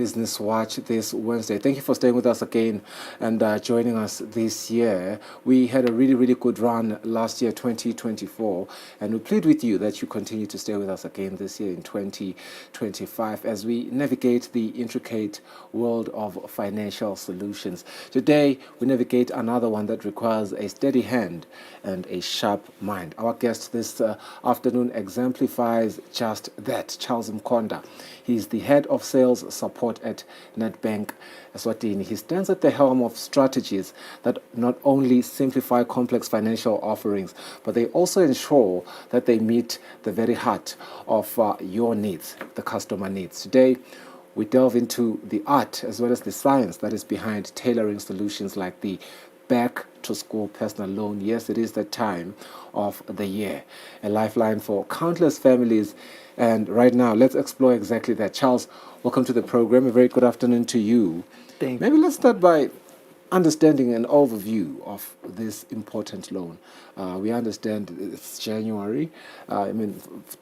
Business Watch this Wednesday. Thank you for staying with us again and joining us this year. We had a really, really good run last year, 2024, and we plead with you that you continue to stay with us again this year in 2025 as we navigate the intricate world of financial solutions. Today, we navigate another one that requires a steady hand and a sharp mind. Our guest this afternoon exemplifies just that, Charles Mkonda. He's the head of sales support at Nedbank Eswatini. He stands at the helm of strategies that not only simplify complex financial offerings, but they also ensure that they meet the very heart of your needs, the customer needs. Today, we delve into the art as well as the science that is behind tailoring solutions like the back to school personal loan. Yes, it is the time of the year, a lifeline for countless families. And right now, let's explore exactly that. Charles, welcome to the program. A very good afternoon to you. Thank you. Maybe let's start by understanding an overview of this important loan. We understand it's January.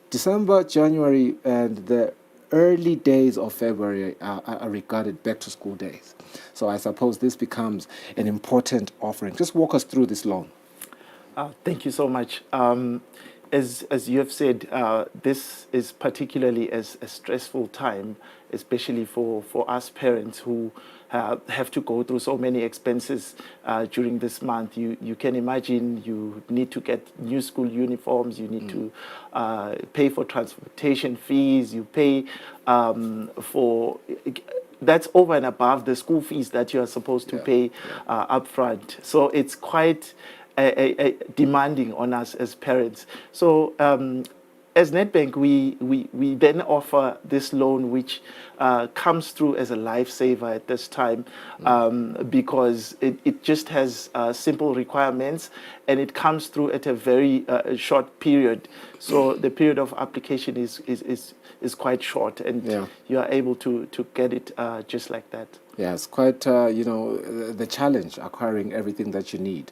December, January, and the early days of February are regarded back to school days. So I suppose this becomes an important offering. Just walk us through this loan. Thank you so much. As you have said, this is particularly a stressful time, especially for us parents who have to go through so many expenses during this month. You can imagine you need to get new school uniforms, you need to pay for transportation fees, you pay for... That's over and above the school fees that you are supposed to pay upfront. So it's quite demanding on us as parents. So as Nedbank, we then offer this loan which comes through as a lifesaver at this time because it just has simple requirements and it comes through at a very short period. So the period of application is quite short and you are able to get it just like that. Yeah, it's quite, the challenge acquiring everything that you need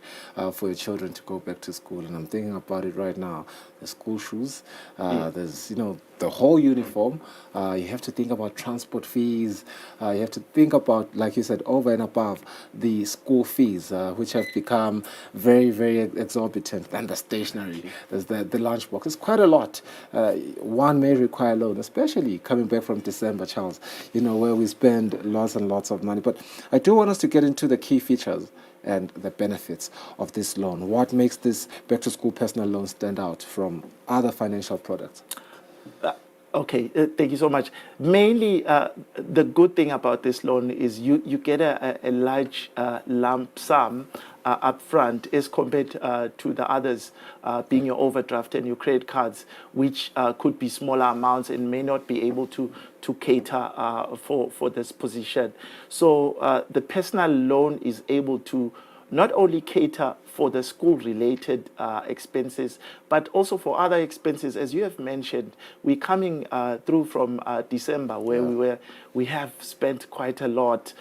for your children to go back to school. And I'm thinking about it right now. The school shoes, there's, the whole uniform. You have to think about transport fees. You have to think about, like you said, over and above the school fees, which have become very, very exorbitant. And the stationery, there's the lunchbox. It's quite a lot. One may require a loan, especially coming back from December, Charles, where we spend lots and lots of money. But I do want us to get into the key features and the benefits of this loan. What makes this back-to-school personal loan stand out from other financial products? Okay, thank you so much. Mainly, the good thing about this loan is you get a large lump sum up front as compared to the others, being your overdraft and your credit cards, which could be smaller amounts and may not be able to cater for this position. So the personal loan is able to not only cater for the school-related expenses, but also for other expenses. As you have mentioned, we're coming through from December, where we have spent quite a lot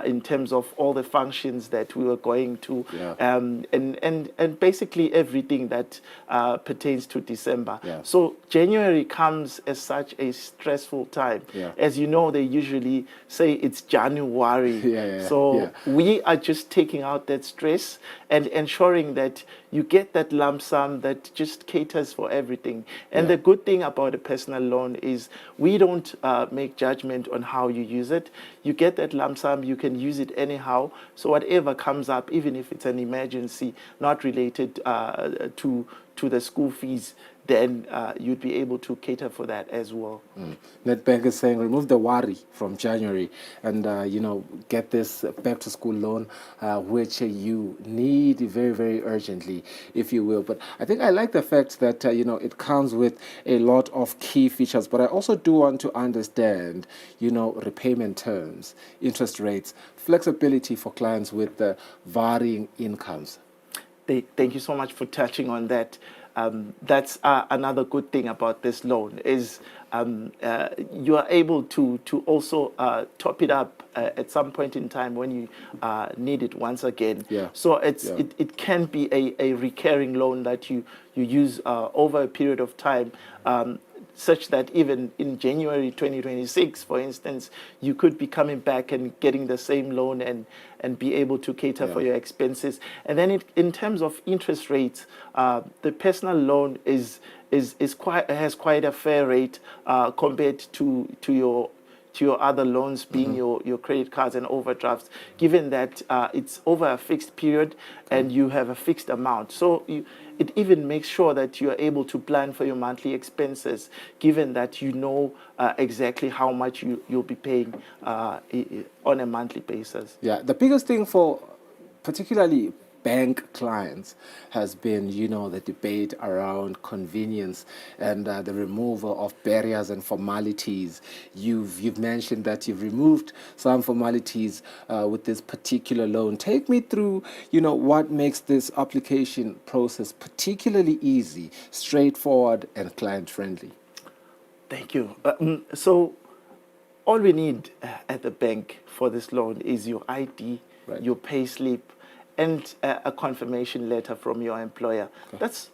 in terms of all the functions that we were going to, and basically everything that pertains to December. So January comes as such a stressful time. As you know, they usually say it's January. So we are just taking out that stress and ensuring that you get that lump sum that just caters for everything. And the good thing about a personal loan is we don't make judgment on how you use it. You get that lump sum, you can use it anyhow. So whatever comes up, even if it's an emergency not related to the school fees, then you'd be able to cater for that as well. Nedbank is saying remove the worry from January and, get this back-to-school loan, which you need very, very urgently, if you will. But I think I like the fact that, it comes with a lot of key features. But I also do want to understand, repayment terms, interest rates, flexibility for clients with varying incomes. Thank you so much for touching on that. That's another good thing about this loan is you are able to also top it up at some point in time when you need it once again. So it can be a recurring loan that you use over a period of time. such that even in January 2026, for instance, you could be coming back and getting the same loan and be able to cater for your expenses. And then in terms of interest rates, the personal loan has quite a fair rate compared to your other loans, being your credit cards and overdrafts, given that it's over a fixed period and you have a fixed amount. So it even makes sure that you are able to plan for your monthly expenses, given that you know exactly how much you'll be paying on a monthly basis. Yeah, the biggest thing for particularly bank clients has been, the debate around convenience and the removal of barriers and formalities. You've mentioned that you've removed some formalities with this particular loan. Take me through, what makes this application process particularly easy, straightforward, and client-friendly. Thank you. So all we need at the bank for this loan is your ID, your pay slip, and a confirmation letter from your employer. Okay. That's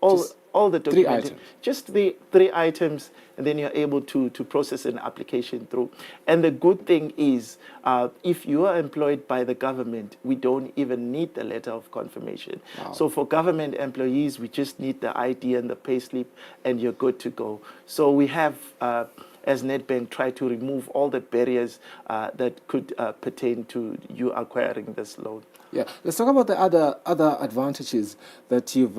all the documents. Just the 3 items, and then you're able to process an application through. And the good thing is, if you are employed by the government, we don't even need the letter of confirmation. Wow. So for government employees, we just need the ID and the payslip, and you're good to go. So we have, as Nedbank, tried to remove all the barriers that could pertain to you acquiring this loan. Yeah, let's talk about the other advantages that you've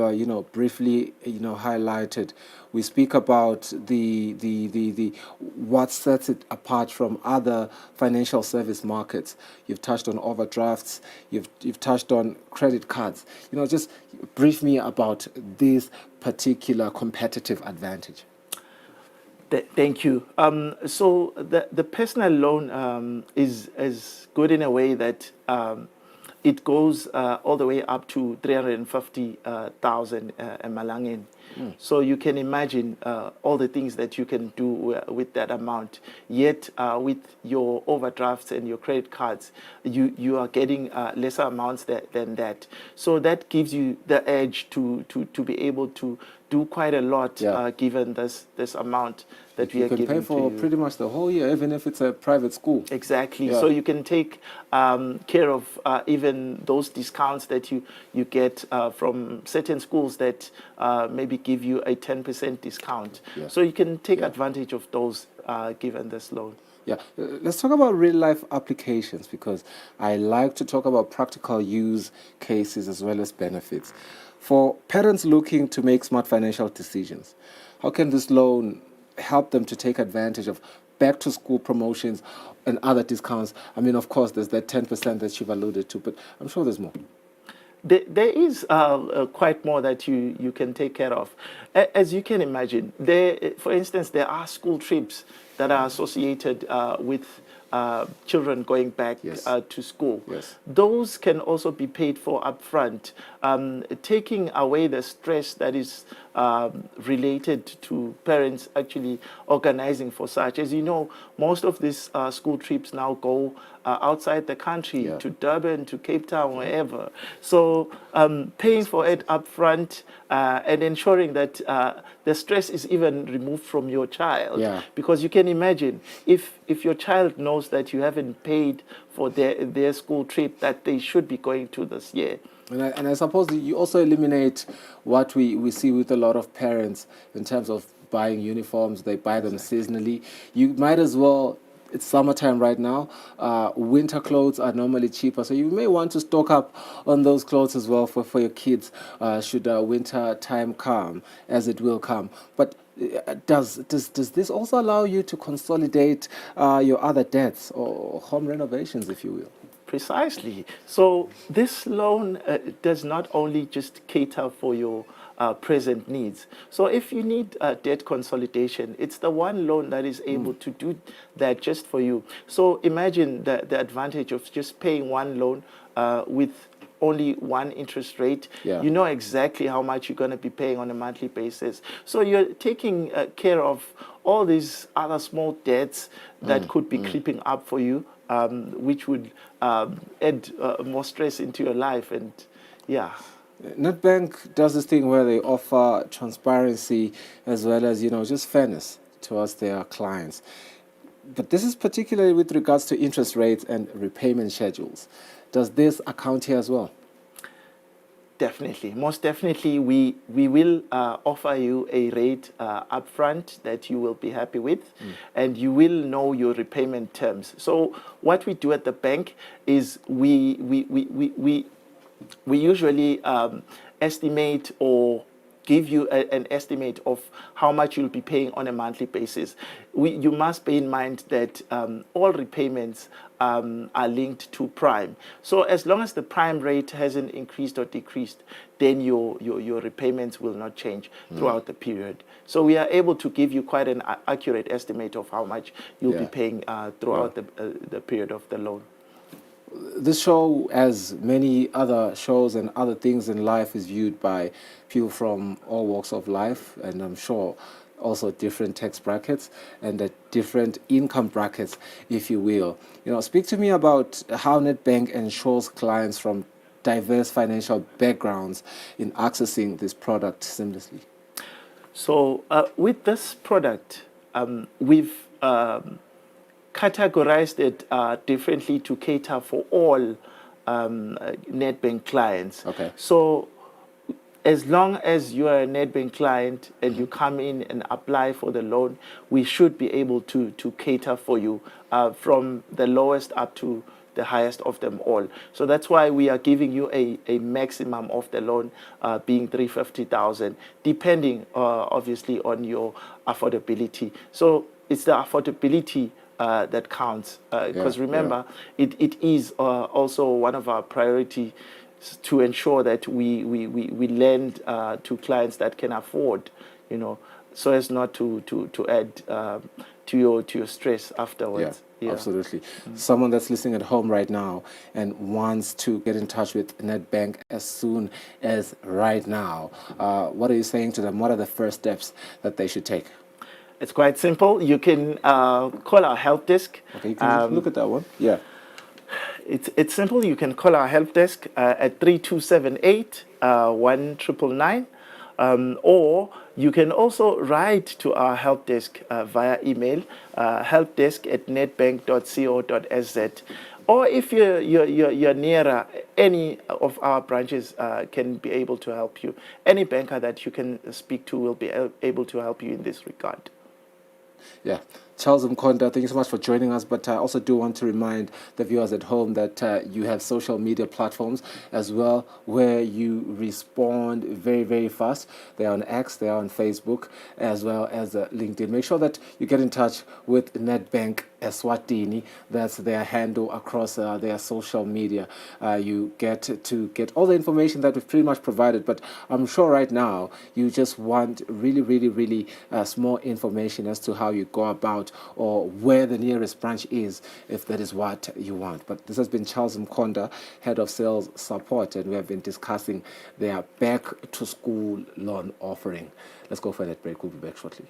briefly highlighted. We speak about the what sets it apart from other financial service markets. You've touched on overdrafts. You've touched on credit cards. Just brief me about this particular competitive advantage. Thank you. So the personal loan is good in a way that it goes all the way up to 350,000 Malangeni. So you can imagine all the things that you can do with that amount. Yet with your overdrafts and your credit cards, you are getting lesser amounts than that. So that gives you the edge to be able to do quite a lot given this amount that we are giving to you. You can pay for pretty much the whole year, even if it's a private school. Exactly. Yeah. So you can take care of even those discounts that you get from certain schools that maybe give you a 10% discount. Yeah. So you can take advantage of those given this loan. Yeah, let's talk about real-life applications, because I like to talk about practical use cases as well as benefits. For parents looking to make smart financial decisions, how can this loan help them to take advantage of back-to-school promotions and other discounts? I mean, of course, there's that 10% that you've alluded to, but I'm sure there's more. There is quite more that you can take care of. As you can imagine, for instance, there are school trips that are associated with children going back to school. Yes. Those can also be paid for upfront, taking away the stress that is related to parents actually organizing for such. As you know, most of these school trips now go outside the country, to Durban, to Cape Town, wherever. So paying for it upfront and ensuring that the stress is even removed from your child. Yeah. Because you can imagine, if your child knows that you haven't paid for their school trip that they should be going to this year. And I suppose you also eliminate what we see with a lot of parents in terms of buying uniforms. They buy them seasonally. You might as well, it's summertime right now, winter clothes are normally cheaper, so you may want to stock up on those clothes as well for your kids should winter time come, as it will come. But does this also allow you to consolidate your other debts or home renovations, if you will? Precisely. So this loan does not only just cater for your present needs. So if you need debt consolidation, it's the one loan that is able to do that just for you. So imagine the advantage of just paying one loan with only one interest rate. Yeah. You know exactly how much you're going to be paying on a monthly basis. So you're taking care of all these other small debts that could be creeping up for you, which would add more stress into your life. And Nedbank does this thing where they offer transparency as well as, just fairness towards their clients. But this is particularly with regards to interest rates and repayment schedules. Does this account here as well? Definitely, most definitely, we will offer you a rate upfront that you will be happy with, and you will know your repayment terms. So what we do at the bank is we usually estimate or give you an estimate of how much you'll be paying on a monthly basis. You must bear in mind that all repayments are linked to prime. So as long as the prime rate hasn't increased or decreased, then your repayments will not change throughout the period. So we are able to give you quite an accurate estimate of how much you'll be paying throughout the period of the loan. This show, as many other shows and other things in life, is viewed by people from all walks of life, and I'm sure also different tax brackets and different income brackets, if you will. Speak to me about how Nedbank ensures clients from diverse financial backgrounds in accessing this product seamlessly. So with this product, we've categorized it differently to cater for all Nedbank clients. Okay. So as long as you are a Nedbank client and you come in and apply for the loan, we should be able to cater for you from the lowest up to the highest of them all. So that's why we are giving you a maximum of the loan being 350,000, depending obviously on your affordability. So it's the affordability that counts, because remember, it is also one of our priorities to ensure that we lend to clients that can afford, so as not to add to your stress afterwards. Yeah. Absolutely. Someone that's listening at home right now and wants to get in touch with Nedbank as soon as right now, what are you saying to them? What are the first steps that they should take? It's quite simple. You can call our help desk. Okay, you can look at that one. Yeah. It's simple. You can call our help desk at 3278 1999, or you can also write to our help desk via email, helpdesk@nedbank.co.sz. Or if you're nearer, any of our branches can be able to help you. Any banker that you can speak to will be able to help you in this regard. Yeah. Charles Mkonda, thank you so much for joining us. But I also do want to remind the viewers at home that you have social media platforms as well where you respond very, very fast. They are on X, they are on Facebook, as well as LinkedIn. Make sure that you get in touch with Nedbank Eswatini. That's their handle across their social media. You get to get all the information that we've pretty much provided. But I'm sure right now you just want really, really, really small information as to how you go about or where the nearest branch is, if that is what you want. But this has been Charles Mkonda, Head of Sales Support, and we have been discussing their back-to-school loan offering. Let's go for that break. We'll be back shortly.